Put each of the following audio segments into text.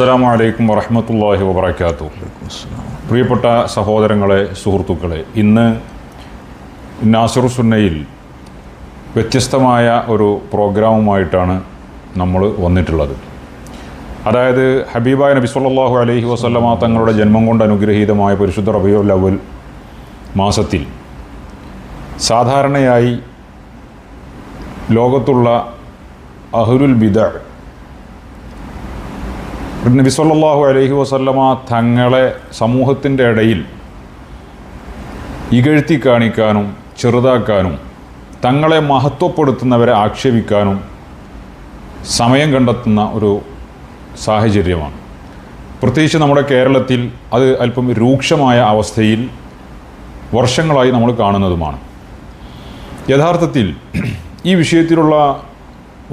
അസ്സലാമു അലൈക്കും വറഹ്മത്തുള്ളാഹി വബറകാതുഹു. പ്രിയപ്പെട്ട സഹോദരങ്ങളെ, സുഹൃത്തുക്കളെ, ഇന്ന് നാസിറുസ് സുന്നയിൽ വ്യത്യസ്തമായ ഒരു പ്രോഗ്രാമുമായിട്ടാണ് നമ്മൾ വന്നിട്ടുള്ളത്. അതായത് ഹബീബായ നബി സല്ലല്ലാഹു അലൈഹി വസല്ലമ തങ്ങളുടെ ജന്മം കൊണ്ട് അനുഗ്രഹീതമായ പരിശുദ്ധ റബീഉൽ അവ്വൽ മാസത്തിൽ സാധാരണയായി ലോകത്തുള്ള അഹ്ലുൽ ബിദ്അ നബി സല്ലല്ലാഹു അലൈഹി വസല്ലമ തങ്ങളെ സമൂഹത്തിൻ്റെ ഇടയിൽ ഇകഴ്ത്തി കാണിക്കാനും ചെറുതാക്കാനും തങ്ങളെ മഹത്വപ്പെടുത്തുന്നവരെ ആക്ഷേപിക്കാനും സമയം കണ്ടെത്തുന്ന ഒരു സാഹചര്യമാണ്. പ്രത്യേകിച്ച് നമ്മുടെ കേരളത്തിൽ അത് അല്പം രൂക്ഷമായ അവസ്ഥയിൽ വർഷങ്ങളായി നമ്മൾ കാണുന്നതുമാണ്. യഥാർത്ഥത്തിൽ ഈ വിഷയത്തിലുള്ള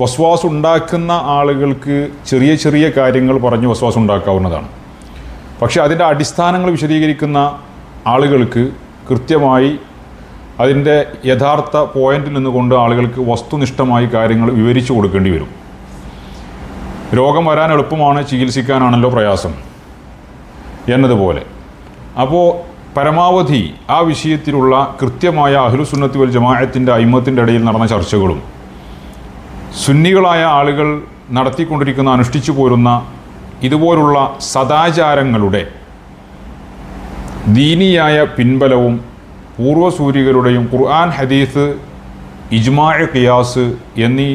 വസ്വാസ് ഉണ്ടാക്കുന്ന ആളുകൾക്ക് ചെറിയ ചെറിയ കാര്യങ്ങൾ പറഞ്ഞ് വസ്വാസ് ഉണ്ടാക്കാവുന്നതാണ്. പക്ഷേ അതിൻ്റെ അടിസ്ഥാനങ്ങൾ വിശദീകരിക്കുന്ന ആളുകൾക്ക് കൃത്യമായി അതിൻ്റെ യഥാർത്ഥ പോയിന്റിൽ നിന്നുകൊണ്ട് ആളുകൾക്ക് വസ്തുനിഷ്ഠമായി കാര്യങ്ങൾ വിവരിച്ചു കൊടുക്കേണ്ടി വരും. രോഗം വരാൻ എളുപ്പമാണ്, ചികിത്സിക്കാനാണല്ലോ പ്രയാസം എന്നതുപോലെ. അപ്പോൾ പരമാവധി ആ വിഷയത്തിലുള്ള കൃത്യമായ അഹ്ലുസുന്നത്തി വൽ ജമാഅത്തിൻ്റെ അയിമ്മത്തിൻ്റെ ഇടയിൽ നടന്ന ചർച്ചകളും സുന്നികളായ ആളുകൾ നടത്തിക്കൊണ്ടിരിക്കുന്ന അനുഷ്ഠിച്ചു പോരുന്ന ഇതുപോലുള്ള സദാചാരങ്ങളുടെ ദീനിയായ പിൻബലവും പൂർവ്വസൂരികളുടെയും ഖുർആൻ, ഹദീസ്, ഇജ്മാഅ്, ഖിയാസ് എന്നീ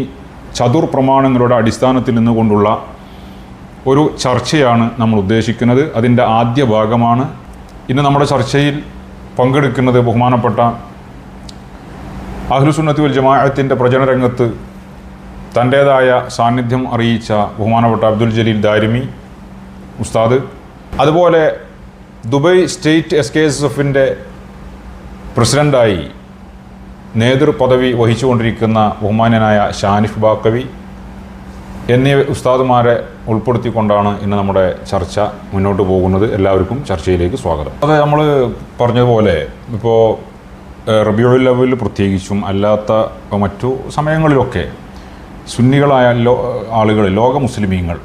ചതുർ പ്രമാണങ്ങളുടെ അടിസ്ഥാനത്തിൽ നിന്നുകൊണ്ടുള്ള ഒരു ചർച്ചയാണ് നമ്മൾ ഉദ്ദേശിക്കുന്നത്. അതിൻ്റെ ആദ്യ ഭാഗമാണ് ഇന്ന് നമ്മുടെ ചർച്ചയിൽ പങ്കെടുക്കുന്നത്. ബഹുമാനപ്പെട്ട അഹ്ലുസുന്നത്തി വൽ ജമാഅത്തിൻ്റെ പ്രചരണരംഗത്ത് തൻ്റേതായ സാന്നിധ്യം അറിയിച്ച ബഹുമാനപ്പെട്ട അബ്ദുൽ ജലീൽ ദാരിമി ഉസ്താദ്, അതുപോലെ ദുബൈ സ്റ്റേറ്റ് SKSF-ൻ്റെ പ്രസിഡൻ്റായി നേതൃപദവി വഹിച്ചുകൊണ്ടിരിക്കുന്ന ബഹുമാന്യനായ ഷാനിഫ് ബാക്കവി എന്നീ ഉസ്താദുമാരെ ഉൾപ്പെടുത്തിക്കൊണ്ടാണ് ഇന്ന് നമ്മുടെ ചർച്ച മുന്നോട്ട് പോകുന്നത്. എല്ലാവർക്കും ചർച്ചയിലേക്ക് സ്വാഗതം. അത് നമ്മൾ പറഞ്ഞതുപോലെ ഇപ്പോൾ റബീഉൽ അവ്വൽ പ്രത്യേകിച്ചും അല്ലാത്ത മറ്റു സമയങ്ങളിലൊക്കെ സുന്നികളായ ആളുകൾ, ലോക മുസ്ലിമീങ്ങൾ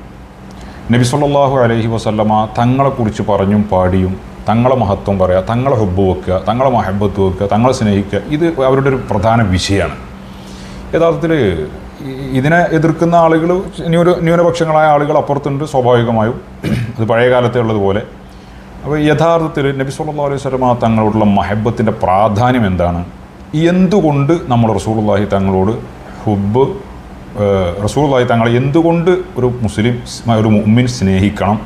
നബി സല്ലല്ലാഹു അലൈഹി വസല്ലമ തങ്ങളെക്കുറിച്ച് പറഞ്ഞും പാടിയും തങ്ങളെ മഹത്വം പറയുക, തങ്ങളെ ഹുബ്ബ് വെക്കുക, തങ്ങളെ മഹബത്ത് വെക്കുക, തങ്ങളെ സ്നേഹിക്കുക, ഇത് അവരുടെ ഒരു പ്രധാന വിഷയമാണ്. യഥാർത്ഥത്തിൽ ഇതിനെ എതിർക്കുന്ന ആളുകൾ, ന്യൂനപക്ഷങ്ങളായ ആളുകൾ അപ്പുറത്തുണ്ട് സ്വാഭാവികമായും, അത് പഴയ കാലത്തെ ഉള്ളതുപോലെ. അപ്പോൾ യഥാർത്ഥത്തിൽ നബി സല്ലല്ലാഹു അലൈഹി വസല്ലമ തങ്ങളോടുള്ള മഹബത്തിൻ്റെ പ്രാധാന്യം എന്താണ്, എന്തുകൊണ്ട് നമ്മൾ റസൂലുള്ളാഹി തങ്ങളോട് ഹുബ്ബ്, റസൂലുള്ളാഹി തങ്ങളെ എന്തുകൊണ്ട് ഒരു മുസ്ലിം, ഒരു മുഅ്മിൻ സ്നേഹിക്കണം,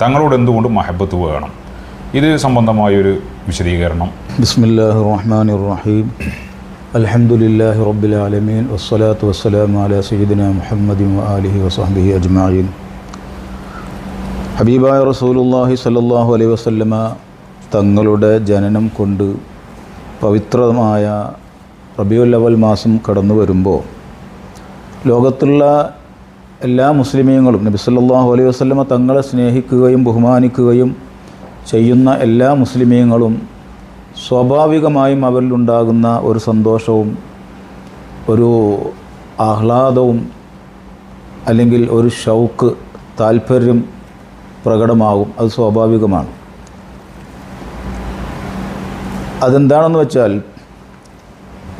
തങ്ങളോട് എന്തുകൊണ്ട് മഹബത്ത് വേണം, ഇത് സംബന്ധമായൊരു വിശദീകരണം. ബിസ്മില്ലാഹിർ റഹ്മാനിർ റഹീം. അൽഹംദുലില്ലാഹി റബ്ബിൽ ആലമീൻ വസ്സലാത്തു വസ്സലാമു അലാ സയ്യിദിനാ മുഹമ്മദിൻ വആലിഹി വസഹ്ബിഹി അജ്മഈൻ. ഹബീബായ റസൂലുള്ളാഹി സ്വല്ലല്ലാഹു അലൈഹി വസല്ലമ തങ്ങളുടെ ജനനം കൊണ്ട് പവിത്രമായ റബീഉൽ അവ്വൽ മാസം കടന്നു വരുമ്പോൾ ലോകത്തുള്ള എല്ലാ മുസ്ലിമീങ്ങളും നബി സല്ലല്ലാഹു അലൈഹി വസല്ലമ തങ്ങളെ സ്നേഹിക്കുകയും ബഹുമാനിക്കുകയും ചെയ്യുന്ന എല്ലാ മുസ്ലിമീങ്ങളും സ്വാഭാവികമായും അവരിലുണ്ടാകുന്ന ഒരു സന്തോഷവും ഒരു ആഹ്ലാദവും അല്ലെങ്കിൽ ഒരു ഷൗക്ക്, താല്പര്യം പ്രകടമാകും. അത് സ്വാഭാവികമാണ്. അതെന്താണെന്ന് വെച്ചാൽ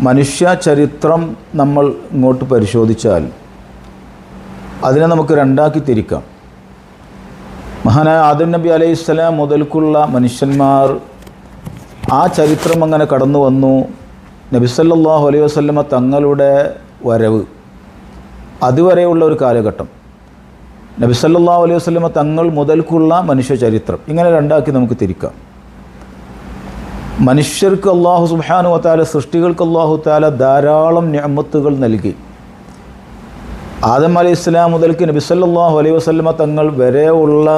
മനുഷ്യ ചരിത്രം നമ്മൾ ഇങ്ങോട്ട് പരിശോധിച്ചാൽ അതിനെ നമുക്ക് രണ്ടാക്കി തിരിക്കാം. മഹാനായ ആദം നബി അലൈഹിസ്സലാം മുതൽക്കുള്ള മനുഷ്യന്മാർ, ആ ചരിത്രം അങ്ങനെ കടന്നു വന്നു. നബി സല്ലല്ലാഹു അലൈഹി വസല്ലമ തങ്ങളുടെ വരവ്, അതുവരെയുള്ള ഒരു കാലഘട്ടം, നബി സല്ലല്ലാഹു അലൈഹി വസല്ലമ തങ്ങൾ മുതൽക്കുള്ള മനുഷ്യ ചരിത്രം, ഇങ്ങനെ രണ്ടാക്കി നമുക്ക് തിരിക്കാം. മനുഷ്യർക്ക് അല്ലാഹു സുബ്ഹാനഹു വ തആല, സൃഷ്ടികൾക്ക് അല്ലാഹു തആല ധാരാളം നിഅമത്തുകൾ നൽകി. ആദം അലൈഹിസ്സലാം മുതൽക്ക് നബി സല്ലല്ലാഹു അലൈഹി വസല്ലമ തങ്ങൾ വരെയുള്ള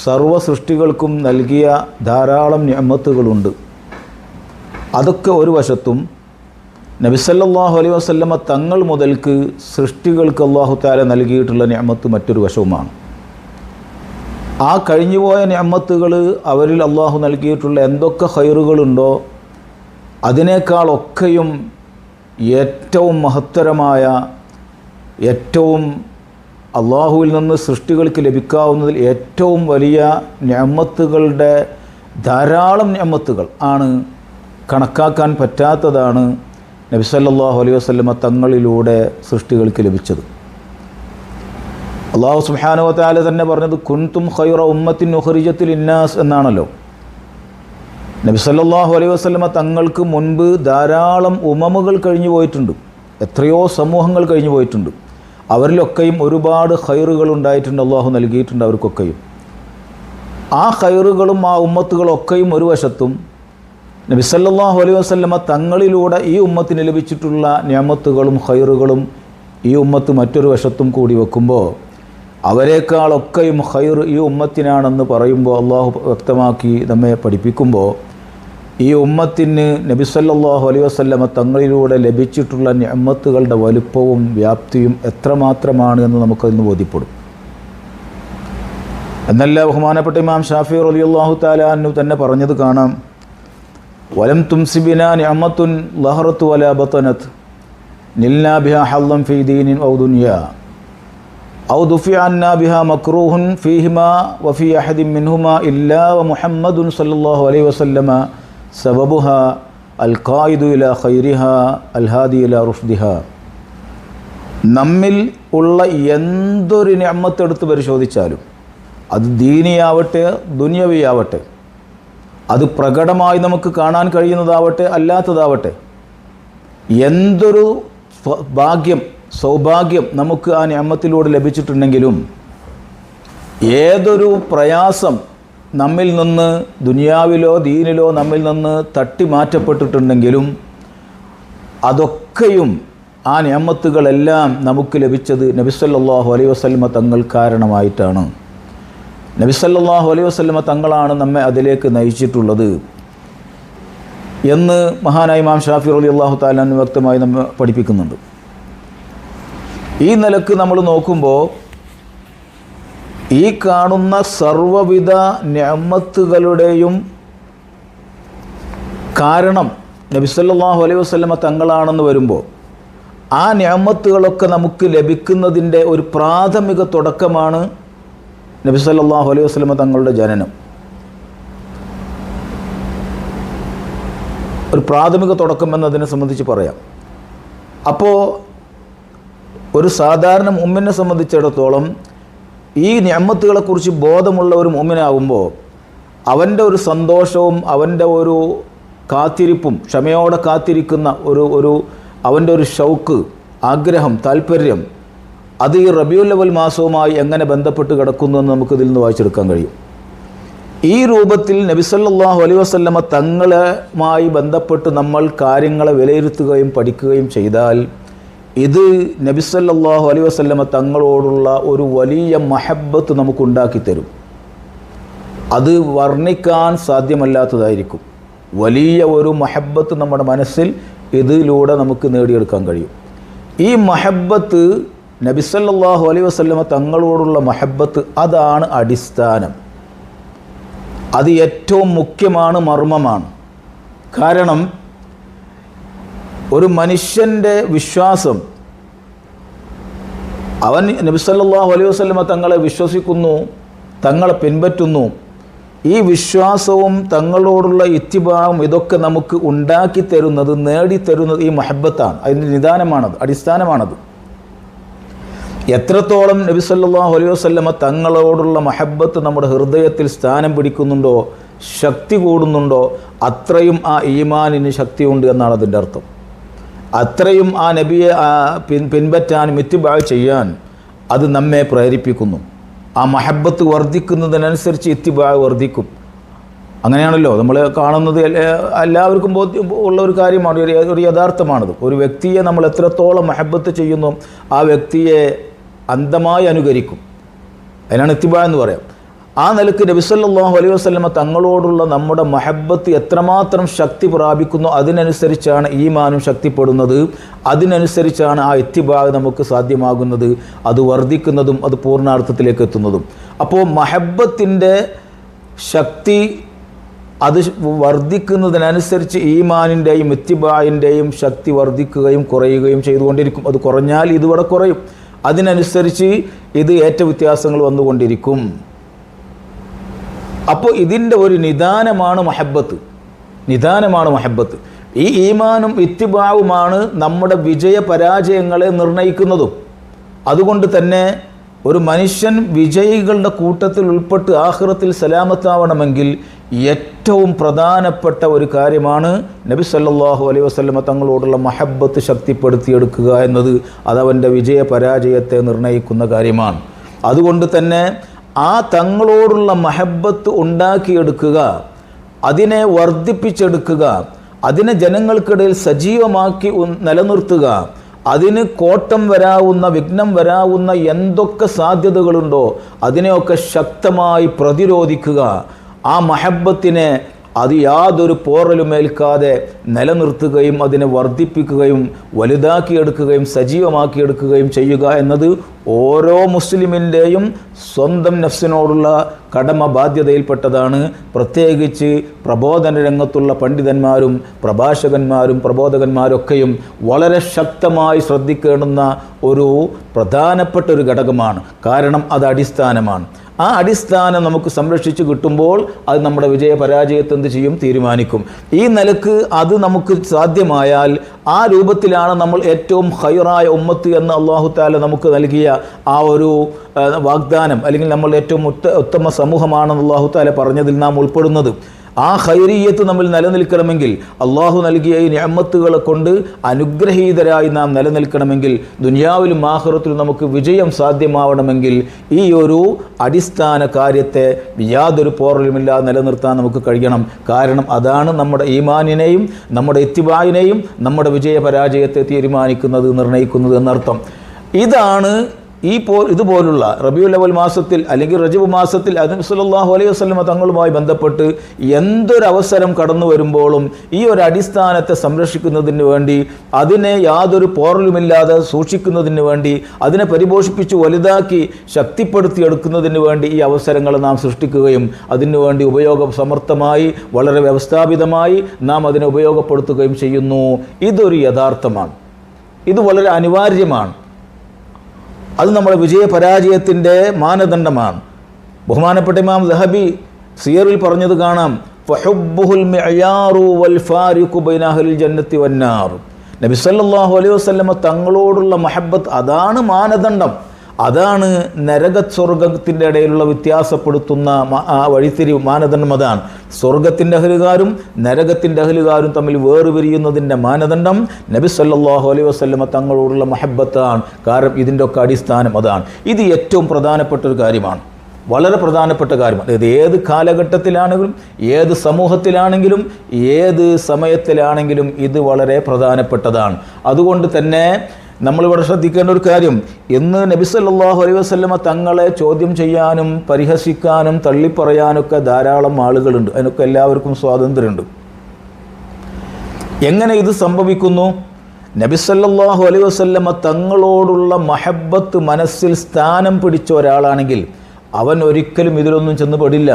സർവ്വ സൃഷ്ടികൾക്കും നൽകിയ ധാരാളം നിഅമത്തുകളുണ്ട്. അതൊക്കെ ഒരു വശത്തും നബി സല്ലല്ലാഹു അലൈഹി വസല്ലമ തങ്ങൾ മുതൽക്ക് സൃഷ്ടികൾക്ക് അല്ലാഹു തആല നൽകിയിട്ടുള്ള നിഅമത്ത് മറ്റൊരു വശവുമാണ്. ആ കഴിഞ്ഞുപോയ നിഅമത്തുകൾ, അവരിൽ അല്ലാഹു നൽകിയിട്ടുള്ള എന്തൊക്കെ ഖൈറുകളുണ്ടോ അതിനേക്കാളൊക്കെയും ഏറ്റവും മഹത്തരമായ, ഏറ്റവും അള്ളാഹുവിൽ നിന്ന് സൃഷ്ടികൾക്ക് ലഭിക്കാവുന്നതിൽ ഏറ്റവും വലിയ നിഅമത്തുകളുടെ ധാരാളം നിഅമത്തുകൾ ആണ്, കണക്കാക്കാൻ പറ്റാത്തതാണ് നബി സല്ലല്ലാഹു അലൈഹി വസല്ലമ തങ്ങളിലൂടെ സൃഷ്ടികൾക്ക് ലഭിച്ചത്. അള്ളാഹു സുബ്ഹാനഹു വ തആല തന്നെ പറഞ്ഞത് കുൻതും ഖൈറ ഉമ്മത്തിൻ ഉഖ്രിജത്തിൽ ഇന്നാസ് എന്നാണല്ലോ. നബി സല്ലല്ലാഹു അലൈഹി വസല്ലമ തങ്ങൾക്ക് മുൻപ് ധാരാളം ഉമമുകൾ കഴിഞ്ഞു പോയിട്ടുണ്ട്, എത്രയോ സമൂഹങ്ങൾ കഴിഞ്ഞു പോയിട്ടുണ്ട്. അവരിലൊക്കെയും ഒരുപാട് ഖൈറുകൾ ഉണ്ടായിട്ടുണ്ട്, അള്ളാഹു നൽകിയിട്ടുണ്ട് അവർക്കൊക്കെയും. ആ ഖൈറുകളും ആ ഉമ്മത്തുകളൊക്കെയും ഒരു വശത്തും നബി സല്ലല്ലാഹു അലൈഹി വസല്ലമ തങ്ങളിലൂടെ ഈ ഉമ്മത്തിന് ലഭിച്ചിട്ടുള്ള നിഅമത്തുകളും ഖൈറുകളും ഈ ഉമ്മത്ത് മറ്റൊരു വശത്തും കൂടി വെക്കുമ്പോൾ അവരെക്കാളൊക്കെയും ഖൈർ ഈ ഉമ്മത്തിനാണെന്ന് പറയുമ്പോൾ അള്ളാഹു വ്യക്തമാക്കി നമ്മെ പഠിപ്പിക്കുമ്പോൾ ഈ ഉമ്മത്തിന് നബി സല്ലല്ലാഹു അലൈഹി വസല്ലമ തങ്ങളിലൂടെ ലഭിച്ചിട്ടുള്ള നിഅമത്തുകളുടെ വലുപ്പവും വ്യാപ്തിയും എത്രമാത്രമാണ് എന്ന് നമുക്കതിന് ബോധ്യപ്പെടും. എന്നല്ല ബഹുമാനപ്പെട്ട ഇമാം ഷാഫി റളിയല്ലാഹു തആല അൻഹു തന്നെ പറഞ്ഞത് കാണാം, വലം തുംസിബിനാ നിഅമത്തുൻ ലഹറത്ത് വലാ ബതനത് നിൽനാ ബിഹാ ഹല്ലം ഫീ ദീനിൻ ഔ ദുനിയാ ഔ ദുഫിഅ അന്നാ ബിഹാ മക്റൂഹുൻ ഫീഹിമാ വഫീ അഹദിൻ മിൻഹുമാ ഇല്ലാ വമുഹമ്മദുൻ സല്ലല്ലാഹു അലൈഹി വസല്ലമ സബബുഹാ അൽ ഖായിദു ഇലാ ഖൈരിഹാ അൽ ഹാദി ഇലാ റുഷ്ദിഹാ. നമ്മിൽ ഉള്ള എന്തൊരു നിഅമത്തെടുത്ത് പരിശോധിച്ചാലും, അത് ദീനിയാവട്ടെ ദുനിയവിയാവട്ടെ, അത് പ്രകടമായി നമുക്ക് കാണാൻ കഴിയുന്നതാവട്ടെ അല്ലാത്തതാവട്ടെ, എന്തൊരു ഭാഗ്യം സൗഭാഗ്യം നമുക്ക് ആ നിഅമത്തിലൂടെ ലഭിച്ചിട്ടുണ്ടെങ്കിലും, ഏതൊരു പ്രയാസം നമ്മിൽ നിന്ന് ദുനിയാവിലോ ദീനിലോ നമ്മിൽ നിന്ന് തട്ടി മാറ്റപ്പെട്ടിട്ടുണ്ടെങ്കിലും അതൊക്കെയും ആ നിഅമത്തുകളെല്ലാം നമുക്ക് ലഭിച്ചത് നബി സല്ലല്ലാഹു അലൈഹി വസല്ലമ തങ്ങൾ കാരണമായിട്ടാണ്. നബി സല്ലല്ലാഹു അലൈഹി വസല്ലമ തങ്ങളാണ് നമ്മെ അതിലേക്ക് നയിച്ചിട്ടുള്ളത് എന്ന് മഹാനായ ഇമാം ഷാഫി റളിയല്ലാഹു തആല അൻഹു വ്യക്തമായി നമ്മെ പഠിപ്പിക്കുന്നുണ്ട്. ഈ നിലക്ക് നമ്മൾ നോക്കുമ്പോൾ ഈ കാണുന്ന സർവ്വവിധ നിഅമത്തുകളുടെയും കാരണം നബി സല്ലല്ലാഹു അലൈഹി വസല്ലമ തങ്ങളാണെന്ന് വരുമ്പോൾ ആ നിഅമത്തുകളൊക്കെ നമുക്ക് ലഭിക്കുന്നതിൻ്റെ ഒരു പ്രാഥമിക തുടക്കമാണ് നബി സല്ലല്ലാഹു അലൈഹി വസല്ലമ തങ്ങളുടെ ജനനം. ഒരു പ്രാഥമിക തുടക്കം എന്നതിനെ സംബന്ധിച്ച് പറയാം. അപ്പോൾ ഒരു സാധാരണ മുഅ്മിനെ സംബന്ധിച്ചിടത്തോളം ഈ നിഅമത്തുകളെക്കുറിച്ച് ബോധമുള്ള ഒരു മുഅ്മിനാകുമ്പോൾ അവൻ്റെ ഒരു സന്തോഷവും അവൻ്റെ ഒരു കാത്തിരിപ്പും, ക്ഷമയോടെ കാത്തിരിക്കുന്ന അവൻ്റെ ഒരു ഷൗക്ക്, ആഗ്രഹം, താല്പര്യം, അത് ഈ റബീഉൽ അവ്വൽ മാസവുമായി എങ്ങനെ ബന്ധപ്പെട്ട് കിടക്കുന്നു എന്ന് നമുക്കിതിൽ നിന്ന് വായിച്ചെടുക്കാൻ കഴിയും. ഈ രൂപത്തിൽ നബി സല്ലല്ലാഹു അലൈഹി വസല്ലമ തങ്ങളുമായി ബന്ധപ്പെട്ട് നമ്മൾ കാര്യങ്ങളെ വിലയിരുത്തുകയും പഠിക്കുകയും ചെയ്താൽ ഇത് നബി സല്ലല്ലാഹു അലൈഹി വസല്ലമ തങ്ങളോടുള്ള ഒരു വലിയ മഹബ്ബത്ത് നമുക്കുണ്ടാക്കി തരും. അത് വർണ്ണിക്കാൻ സാധ്യമല്ലാത്തതായിരിക്കും. വലിയ ഒരു മഹബ്ബത്ത് നമ്മുടെ മനസ്സിൽ ഇതിലൂടെ നമുക്ക് നേടിയെടുക്കാൻ കഴിയും. ഈ മഹബ്ബത്ത്, നബി സല്ലല്ലാഹു അലൈഹി വസല്ലമ തങ്ങളോടുള്ള മഹബ്ബത്ത്, അതാണ് അടിസ്ഥാനം. അത് ഏറ്റവും മുഖ്യമാണ്, മർമ്മമാണ്. കാരണം ഒരു മനുഷ്യൻ്റെ വിശ്വാസം, അവൻ നബി സല്ലല്ലാഹു അലൈഹി വസല്ലമ തങ്ങളെ വിശ്വസിക്കുന്നു, തങ്ങളെ പിൻപറ്റുന്നു, ഈ വിശ്വാസവും തങ്ങളോടുള്ള ഇത്തിബാഉം ഇതൊക്കെ നമുക്ക് ഉണ്ടാക്കി തരുന്നത്, നേടിത്തരുന്നത് ഈ മഹബ്ബത്താണ്. അതിൻ്റെ നിദാനമാണത്, അടിസ്ഥാനമാണത്. എത്രത്തോളം നബി സല്ലല്ലാഹു അലൈഹി വസല്ലമ തങ്ങളോടുള്ള മഹബ്ബത്ത് നമ്മുടെ ഹൃദയത്തിൽ സ്ഥാനം പിടിക്കുന്നുണ്ടോ, ശക്തി കൂടുന്നുണ്ടോ, അത്രയും ആ ഈമാനിന് ശക്തിയുണ്ട് എന്നാണ് അതിൻ്റെ അർത്ഥം. അത്രയും ആ നബിയെ പിൻപറ്റാൻ ഇത്തിബാഅ് ചെയ്യാൻ അത് നമ്മെ പ്രേരിപ്പിക്കുന്നു. ആ മഹബ്ബത്ത് വർദ്ധിക്കുന്നതിനനുസരിച്ച് ഇത്തിബാഅ് വർദ്ധിക്കും. അങ്ങനെയാണല്ലോ നമ്മൾ കാണുന്നത്. എല്ലാവർക്കും ഉള്ള ഒരു കാര്യമാണ്, ഒരു യഥാർത്ഥമാണത്. ഒരു വ്യക്തിയെ നമ്മൾ എത്രത്തോളം മഹബ്ബത്ത് ചെയ്യുന്നു ആ വ്യക്തിയെ അന്ധമായി അനുകരിക്കും. അതിനാണ് ഇത്തിബാഅ് എന്ന് പറയാം. ആ നിലക്ക് നബി സല്ലല്ലാഹു അലൈഹി വസല്ലമ തങ്ങളോടുള്ള നമ്മുടെ മഹബ്ബത്ത് എത്രമാത്രം ശക്തി പ്രാപിക്കുന്നു അതിനനുസരിച്ചാണ് ഈമാനും ശക്തിപ്പെടുന്നത്. അതിനനുസരിച്ചാണ് ആ ഇത്തിബാഅ് നമുക്ക് സാധ്യമാകുന്നത്, അത് വർദ്ധിക്കുന്നതും അത് പൂർണ്ണാർത്ഥത്തിലേക്ക് എത്തുന്നതും. അപ്പോൾ മഹബ്ബത്തിൻ്റെ ശക്തി അത് വർദ്ധിക്കുന്നതിനനുസരിച്ച് ഈമാനിൻ്റെയും ഇത്തിബാഇൻ്റെയും ശക്തി വർദ്ധിക്കുകയും കുറയുകയും ചെയ്തുകൊണ്ടിരിക്കും. അത് കുറഞ്ഞാൽ ഇതുവിടെ കുറയും. അതിനനുസരിച്ച് ഇത് ഏറ്റവ്യത്യാസങ്ങൾ വന്നുകൊണ്ടിരിക്കും. അപ്പോൾ ഇതിൻ്റെ ഒരു നിദാനമാണ് മഹബത്ത്. ഈ ഈമാനും ഇത്തിബാവുമാണ് നമ്മുടെ വിജയ പരാജയങ്ങളെ നിർണ്ണയിക്കുന്നതും. അതുകൊണ്ട് തന്നെ ഒരു മനുഷ്യൻ വിജയികളുടെ കൂട്ടത്തിൽ ഉൾപ്പെട്ട് ആഖിറത്തിൽ സലാമത്താവണമെങ്കിൽ ഏറ്റവും പ്രധാനപ്പെട്ട ഒരു കാര്യമാണ് നബി സല്ലല്ലാഹു അലൈഹി വസല്ലമ തങ്ങളോടുള്ള മഹബത്ത് ശക്തിപ്പെടുത്തിയെടുക്കുക എന്നത്. അതവൻ്റെ വിജയ പരാജയത്തെ നിർണ്ണയിക്കുന്ന കാര്യമാണ്. അതുകൊണ്ട് തന്നെ ആ തങ്ങളോടുള്ള മഹബത്ത് ഉണ്ടാക്കിയെടുക്കുക, അതിനെ വർദ്ധിപ്പിച്ചെടുക്കുക, അതിനെ ജനങ്ങൾക്കിടയിൽ സജീവമാക്കി നിലനിർത്തുക, അതിന് കോട്ടം വരാവുന്ന, വിഘ്നം വരാവുന്ന എന്തൊക്കെ സാധ്യതകളുണ്ടോ അതിനെയൊക്കെ ശക്തമായി പ്രതിരോധിക്കുക. ആ മഹബത്തിനെ അത് യാതൊരു പോറലുമേൽക്കാതെ നിലനിർത്തുകയും അതിനെ വർദ്ധിപ്പിക്കുകയും വലുതാക്കിയെടുക്കുകയും സജീവമാക്കിയെടുക്കുകയും ചെയ്യുക എന്നത് ഓരോ മുസ്ലിമിൻ്റെയും സ്വന്തം നഫ്സിനോടുള്ള കടമ ബാധ്യതയിൽപ്പെട്ടതാണ്. പ്രത്യേകിച്ച് പ്രബോധന രംഗത്തുള്ള പണ്ഡിതന്മാരും പ്രഭാഷകന്മാരും പ്രബോധകന്മാരൊക്കെയും വളരെ ശക്തമായി ശ്രദ്ധിക്കേണ്ടുന്ന ഒരു പ്രധാനപ്പെട്ട ഒരു ഘടകമാണ്. കാരണം അത് അടിസ്ഥാനമാണ്. ആ അടിസ്ഥാനം നമുക്ക് സംരക്ഷിച്ച് കിട്ടുമ്പോൾ അത് നമ്മുടെ വിജയ പരാജയത്തെ എന്ത് ചെയ്യും, തീരുമാനിക്കും. ഈ നിലക്ക് അത് നമുക്ക് സാധ്യമായാൽ ആ രൂപത്തിലാണ് നമ്മൾ ഏറ്റവും ഖൈറായ ഉമ്മത്ത് എന്ന് അല്ലാഹു തആല നമുക്ക് നൽകിയ ആ ഒരു വാഗ്ദാനം, അല്ലെങ്കിൽ നമ്മൾ ഏറ്റവും ഉത്തമ സമൂഹമാണെന്ന് അല്ലാഹു തആല പറഞ്ഞതിൽ നാം ഉൾപ്പെടുന്നത്. ആ ഖൈറിയ്യത്ത് നമ്മൾ നിലനിൽക്കണമെങ്കിൽ, അള്ളാഹു നൽകിയ ഈ നിഅമത്തുകളെ കൊണ്ട് അനുഗ്രഹീതരായി നാം നിലനിൽക്കണമെങ്കിൽ, ദുനിയാവിലും ആഖിറത്തിലും നമുക്ക് വിജയം സാധ്യമാവണമെങ്കിൽ ഈ ഒരു അടിസ്ഥാന കാര്യത്തെ യാതൊരു പോറലുമില്ലാതെ നിലനിർത്താൻ നമുക്ക് കഴിയണം. കാരണം അതാണ് നമ്മുടെ ഈമാനിനെയും നമ്മുടെ ഇത്തിബായിനെയും നമ്മുടെ വിജയ പരാജയത്തെ തീരുമാനിക്കുന്നത്, നിർണ്ണയിക്കുന്നത് എന്നർത്ഥം. ഇതാണ് ഇതുപോലുള്ള റബീഉൽ അവൽ മാസത്തിൽ അല്ലെങ്കിൽ റജബ് മാസത്തിൽ നബി സല്ലല്ലാഹു അലൈഹി വസല്ലമ തങ്ങളുമായി ബന്ധപ്പെട്ട് എന്തൊരവസരം കടന്നു വരുമ്പോഴും ഈ ഒരു അടിസ്ഥാനത്തെ സംരക്ഷിക്കുന്നതിന് വേണ്ടി, അതിനെ യാതൊരു പോറലുമില്ലാതെ സൂക്ഷിക്കുന്നതിന് വേണ്ടി, അതിനെ പരിപോഷിപ്പിച്ച് വലുതാക്കി ശക്തിപ്പെടുത്തിയെടുക്കുന്നതിന് വേണ്ടി ഈ അവസരങ്ങൾ നാം സൃഷ്ടിക്കുകയും അതിനു വേണ്ടി ഉപയോഗസമർത്ഥമായി വളരെ വ്യവസ്ഥാപിതമായി നാം അതിനെ ഉപയോഗപ്പെടുത്തുകയും ചെയ്യുന്നു. ഇതൊരു യഥാർത്ഥമാണ്, ഇത് വളരെ അനിവാര്യമാണ്. അത് നമ്മുടെ വിജയ പരാജയത്തിൻ്റെ മാനദണ്ഡമാണ്. ബഹുമാനപ്പെട്ട ഇമാം ദഹബി സിയറിൽ പറഞ്ഞത് കാണാം, ഫഹുബ്ബുൽ മിഅയാറു വൽ ഫാരിഖു ബൈന അഹ്ലിൽ ജന്നത്തി വന്നാർ. നബി സല്ലല്ലാഹു അലൈഹി വസല്ലമ തങ്ങളോടുള്ള മഹബത്ത് അതാണ് മാനദണ്ഡം, അതാണ് നരക സ്വർഗത്തിൻ്റെ ഇടയിലുള്ള വ്യത്യാസപ്പെടുത്തുന്ന വഴിത്തിരിവ് മാനദണ്ഡം. അതാണ് സ്വർഗത്തിൻ്റെ അഹ്ലുകാരും നരകത്തിൻ്റെ അഹ്ലുകാരും തമ്മിൽ വേർപിരിയുന്നതിൻ്റെ മാനദണ്ഡം നബി സല്ലല്ലാഹു അലൈഹി വസല്ലമ തങ്ങളോടുള്ള മഹബത്താണ്. കാരണം ഇതിൻ്റെ ഒക്കെ അടിസ്ഥാനം അതാണ്. ഇത് ഏറ്റവും പ്രധാനപ്പെട്ട ഒരു കാര്യമാണ്, വളരെ പ്രധാനപ്പെട്ട കാര്യമാണ്. ഇത് ഏത് കാലഘട്ടത്തിലാണെങ്കിലും ഏത് സമൂഹത്തിലാണെങ്കിലും ഏത് സമയത്തിലാണെങ്കിലും ഇത് വളരെ പ്രധാനപ്പെട്ടതാണ്. അതുകൊണ്ട് തന്നെ നമ്മളിവിടെ ശ്രദ്ധിക്കേണ്ട ഒരു കാര്യം, ഇന്ന് നബി സല്ലല്ലാഹു അലൈഹി വസല്ലമ തങ്ങളെ ചോദ്യം ചെയ്യാനും പരിഹസിക്കാനും തള്ളിപ്പറയാനൊക്കെ ധാരാളം ആളുകളുണ്ട്. അതിനൊക്കെ എല്ലാവർക്കും സ്വാതന്ത്ര്യമുണ്ട്. എങ്ങനെ ഇത് സംഭവിക്കുന്നു? നബി സല്ലല്ലാഹു അലൈഹി വസല്ലമ തങ്ങളോടുള്ള മഹബത്ത് മനസ്സിൽ സ്ഥാനം പിടിച്ച ഒരാളാണെങ്കിൽ അവൻ ഒരിക്കലും ഇതിലൊന്നും ചെന്ന് പെടില്ല.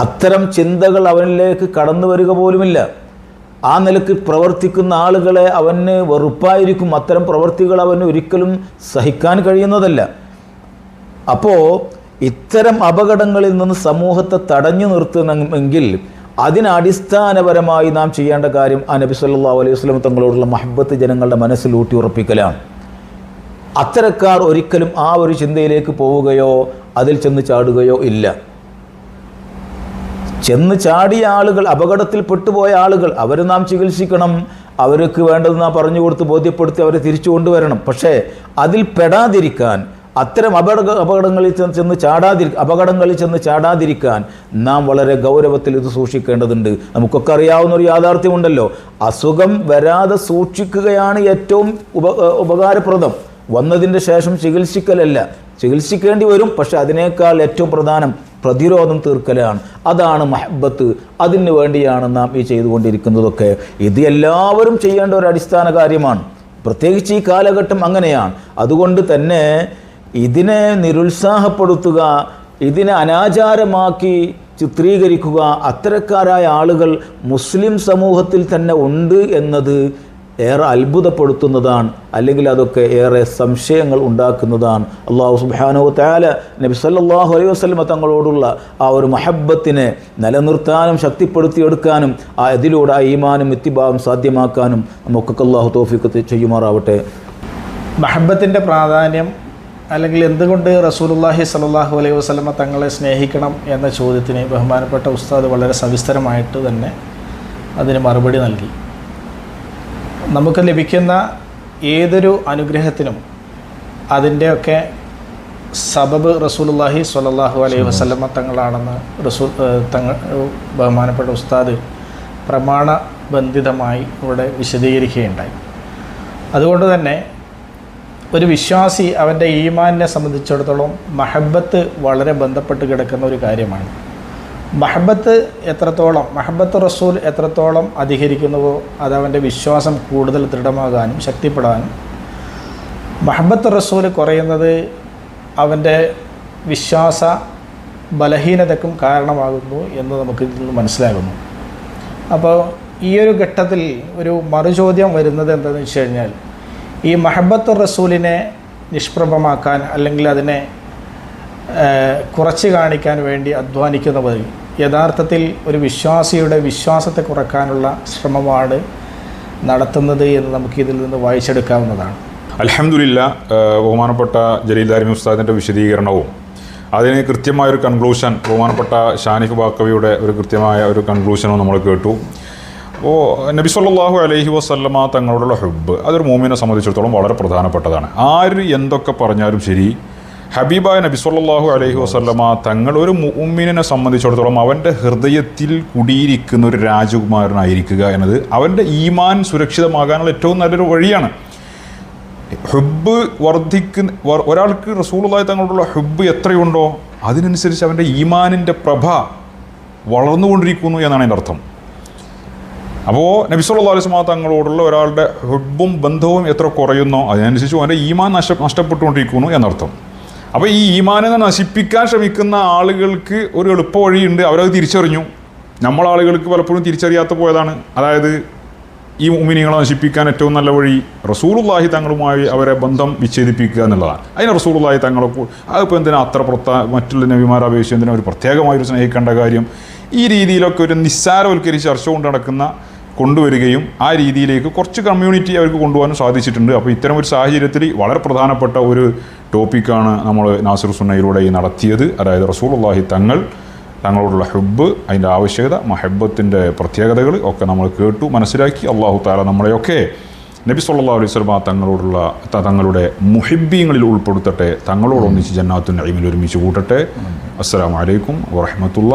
അത്തരം ചിന്തകൾ അവനിലേക്ക് കടന്നു വരിക പോലുമില്ല. ആ നിലക്ക് പ്രവർത്തിക്കുന്ന ആളുകളെ അവന് വെറുപ്പായിരിക്കും. അത്തരം പ്രവർത്തികൾ അവന് ഒരിക്കലും സഹിക്കാൻ കഴിയുന്നതല്ല. അപ്പോൾ ഇത്തരം അപകടങ്ങളിൽ നിന്ന് സമൂഹത്തെ തടഞ്ഞു നിർത്തണമെങ്കിൽ അതിനടിസ്ഥാനപരമായി നാം ചെയ്യേണ്ട കാര്യം ആ നബി സല്ലല്ലാഹു അലൈഹി വസല്ലം തങ്ങളോടുള്ള മഹബത്ത് ജനങ്ങളുടെ മനസ്സിൽ ഊട്ടി ഉറപ്പിക്കലാണ്. അത്തരക്കാർ ഒരിക്കലും ആ ഒരു ചിന്തയിലേക്ക് പോവുകയോ അതിൽ ചെന്ന് ചാടുകയോ ഇല്ല. ചെന്ന് ചാടിയ ആളുകൾ, അപകടത്തിൽ പെട്ടുപോയ ആളുകൾ, അവർ നാം ചികിത്സിക്കണം, അവർക്ക് വേണ്ടത് നാം പറഞ്ഞു കൊടുത്ത് ബോധ്യപ്പെടുത്തി അവരെ തിരിച്ചു കൊണ്ടുവരണം. പക്ഷേ അതിൽ പെടാതിരിക്കാൻ, അത്തരം അപകടങ്ങളിൽ ചെന്ന് ചാടാതിരിക്കാൻ നാം വളരെ ഗൗരവത്തിൽ ഇത് സൂക്ഷിക്കേണ്ടതുണ്ട്. നമുക്കൊക്കെ അറിയാവുന്നൊരു യാഥാർത്ഥ്യമുണ്ടല്ലോ, അസുഖം വരാതെ സൂക്ഷിക്കുകയാണ് ഏറ്റവും ഉപകാരപ്രദം. വന്നതിൻ്റെ ശേഷം ചികിത്സിക്കലല്ല, ചികിത്സിക്കേണ്ടി വരും, പക്ഷെ അതിനേക്കാൾ ഏറ്റവും പ്രധാനം പ്രതിരോധം തീർക്കലാണ്. അതാണ് മഹബത്ത്. അതിനു വേണ്ടിയാണ് നാം ഈ ചെയ്തുകൊണ്ടിരിക്കുന്നതൊക്കെ. ഇത് എല്ലാവരും ചെയ്യേണ്ട ഒരു അടിസ്ഥാന കാര്യമാണ്, പ്രത്യേകിച്ച് ഈ കാലഘട്ടം അങ്ങനെയാണ്. അതുകൊണ്ട് തന്നെ ഇതിനെ നിരുത്സാഹപ്പെടുത്തുക, ഇതിനെ അനാചാരമാക്കി ചിത്രീകരിക്കുക, അത്തരക്കാരായ ആളുകൾ മുസ്ലിം സമൂഹത്തിൽ തന്നെ ഉണ്ട് എന്നത് ഏറെ അത്ഭുതപ്പെടുത്തുന്നതാണ്, അല്ലെങ്കിൽ അതൊക്കെ ഏറെ സംശയങ്ങൾ ഉണ്ടാക്കുന്നതാണ്. അല്ലാഹു സുബ്ഹാനഹു വ തആല നബി സല്ലല്ലാഹു അലൈഹി വസല്ലമ തങ്ങളോടുള്ള ആ ഒരു മഹബ്ബത്തിനെ നിലനിർത്താനും ശക്തിപ്പെടുത്തിയെടുക്കാനും ഇതിലൂടെ ആ ഈമാനും ഇത്തിബാവും സാധ്യമാക്കാനും നമുക്കൊക്കെ അല്ലാഹു തൗഫീഖ് ചെയ്യുമാറാവട്ടെ. മഹബ്ബത്തിൻ്റെ പ്രാധാന്യം, അല്ലെങ്കിൽ എന്തുകൊണ്ട് റസൂലുള്ളാഹി സ്വല്ലല്ലാഹു അലൈഹി വസല്ലമ തങ്ങളെ സ്നേഹിക്കണം എന്ന ചോദ്യത്തിന് ബഹുമാനപ്പെട്ട ഉസ്താദ് വളരെ സവിസ്തരമായിട്ട് തന്നെ അതിന് മറുപടി നൽകി. നമുക്ക് ലഭിക്കുന്ന ഏതൊരു അനുഗ്രഹത്തിനും അതിൻ്റെയൊക്കെ സബബ് റസൂലുള്ളാഹി സ്വല്ലല്ലാഹു അലൈഹി വസല്ലമ തങ്ങളാണെന്ന് ബഹുമാനപ്പെട്ട ഉസ്താദ് പ്രമാണബന്ധിതമായി ഇവിടെ വിശദീകരിക്കുകയുണ്ടായി. അതുകൊണ്ട് തന്നെ ഒരു വിശ്വാസി അവൻ്റെ ഈമാനിനെ സംബന്ധിച്ചിടത്തോളം മഹബ്ബത്ത് വളരെ ബന്ധപ്പെട്ട് കിടക്കുന്ന ഒരു കാര്യമാണ്. മഹബ്ബത്ത് റസൂൽ എത്രത്തോളം അധികരിക്കുന്നുവോ അത് അവൻ്റെ വിശ്വാസം കൂടുതൽ ദൃഢമാകാനും ശക്തിപ്പെടാനും, മഹബ്ബത്ത് റസൂൽ കുറയുന്നത് അവൻ്റെ വിശ്വാസ ബലഹീനതയ്ക്കും കാരണമാകുന്നു എന്ന് നമുക്ക് ഇതിൽ നിന്ന് മനസ്സിലാകുന്നു. അപ്പോൾ ഈ ഒരു ഘട്ടത്തിൽ ഒരു മറുചോദ്യം വരുന്നത് എന്താണെന്ന് വെച്ച് കഴിഞ്ഞാൽ, ഈ മഹബ്ബത്ത് റസൂലിനെ നിഷ്പ്രഭമാക്കാൻ അല്ലെങ്കിൽ അതിനെ കുറച്ച് കാണിക്കാൻ വേണ്ടി അധ്വാനിക്കുന്നവർ യഥാർത്ഥത്തിൽ ഒരു വിശ്വാസിയുടെ വിശ്വാസത്തെ കുറക്കാനുള്ള ശ്രമമാണ് നടത്തുന്നത് എന്ന് നമുക്ക് ഇതിൽ നിന്ന് വായിച്ചെടുക്കാവുന്നതാണ്. അൽഹംദുലില്ലാ, ബഹുമാനപ്പെട്ട ജലീൽ ദാരിമി ഉസ്താദിൻ്റെ വിശദീകരണവും അതിന് കൃത്യമായൊരു കൺക്ലൂഷൻ ബഹുമാനപ്പെട്ട ഷാനിഖ് ബാക്കവിയുടെ ഒരു കൃത്യമായ ഒരു കൺക്ലൂഷനും നമ്മൾ കേട്ടു. അപ്പോൾ നബി സല്ലല്ലാഹു അലൈഹി വസല്ലമ തങ്ങളുള്ള ഹുബ്ബ് അതൊരു മോമിനെ സംബന്ധിച്ചിടത്തോളം വളരെ പ്രധാനപ്പെട്ടതാണ്. ആര് എന്തൊക്കെ പറഞ്ഞാലും ശരി, ഹബീബായ നബി സല്ലല്ലാഹു അലൈഹി വസല്ലമ തങ്ങൾ ഒരു മുഅ്മിനിനെ സംബന്ധിച്ചിടത്തോളം അവൻ്റെ ഹൃദയത്തിൽ കുടിയിരിക്കുന്ന ഒരു രാജകുമാരനായിരിക്കുക എന്നത് അവൻ്റെ ഈമാൻ സുരക്ഷിതമാകാനുള്ള ഏറ്റവും നല്ലൊരു വഴിയാണ്. ഹുബ്ബ് ഒരാൾക്ക് റസൂലുള്ളാഹി തങ്ങളോടുള്ള ഹുബ്ബ് എത്രയുണ്ടോ അതിനനുസരിച്ച് അവൻ്റെ ഈമാനിൻ്റെ പ്രഭ വളർന്നുകൊണ്ടിരിക്കുന്നു എന്നാണ് എൻ്റെ അർത്ഥം. അപ്പോൾ നബി സല്ലല്ലാഹു അലൈഹി വസല്ലം തങ്ങളോടുള്ള ഒരാളുടെ ഹുബ്ബും ബന്ധവും എത്ര കുറയുന്നോ അതിനനുസരിച്ച് അവൻ്റെ ഈമാൻ നഷ്ടപ്പെട്ടുകൊണ്ടിരിക്കുന്നു എന്നർത്ഥം. അപ്പോൾ ഈ ഈമാനിനെ നശിപ്പിക്കാൻ ശ്രമിക്കുന്ന ആളുകൾക്ക് ഒരു എളുപ്പ വഴിയുണ്ട്, അവരത് തിരിച്ചറിഞ്ഞു. നമ്മളാളുകൾക്ക് പലപ്പോഴും തിരിച്ചറിയാത്ത പോയതാണ്. അതായത് ഈ മുഅ്മിനീങ്ങളെ നശിപ്പിക്കാൻ ഏറ്റവും നല്ല വഴി റസൂലുള്ളാഹി തങ്ങളുമായി അവരെ ബന്ധം വിച്ഛേദിപ്പിക്കുക എന്നുള്ളതാണ്. അതിന് റസൂലുള്ളാഹി തങ്ങളെ അതിപ്പോൾ എന്തിനാ അത്ര മറ്റുള്ള നബിമാരെ അപേക്ഷിച്ച് എന്തിനാ ഒരു പ്രത്യേകമായൊരു സ്നേഹിക്കേണ്ട കാര്യം? ഈ രീതിയിലൊക്കെ ഒരു നിസ്സാരവൽക്കരിച്ച് ചർച്ച കൊണ്ട് നടക്കുന്ന കൊണ്ടുവരികയും ആ രീതിയിലേക്ക് കുറച്ച് കമ്മ്യൂണിറ്റി അവർക്ക് കൊണ്ടുപോകാനും സാധിച്ചിട്ടുണ്ട്. അപ്പോൾ ഇത്തരം ഒരു സാഹചര്യത്തിൽ വളരെ പ്രധാനപ്പെട്ട ഒരു ടോപ്പിക്കാണ് നമ്മൾ നാസിർ സുന്നയിലൂടെ ഈ നടത്തിയത്. അതായത് റസൂലുള്ളാഹി തങ്ങളോടുള്ള ഹുബ്ബ്, അതിൻ്റെ ആവശ്യകത, മഹബ്ബത്തിൻ്റെ പ്രത്യേകതകൾ ഒക്കെ നമ്മൾ കേട്ടു, മനസ്സിലാക്കി. അല്ലാഹു തആല നമ്മളെയൊക്കെ നബി സല്ലല്ലാഹു അലൈഹി വസല്ലം തങ്ങളുടെ മുഹിബ്ബീങ്ങളിൽ ഉൾപ്പെടുത്തട്ടെ, തങ്ങളോടൊന്നിച്ച് ജന്നാത്തുൻ നഈമിൽ ഒരുമിച്ച് കൂട്ടട്ടെ. അസ്സലാമു അലൈക്കും വറഹ്മത്തുള്ളാഹി.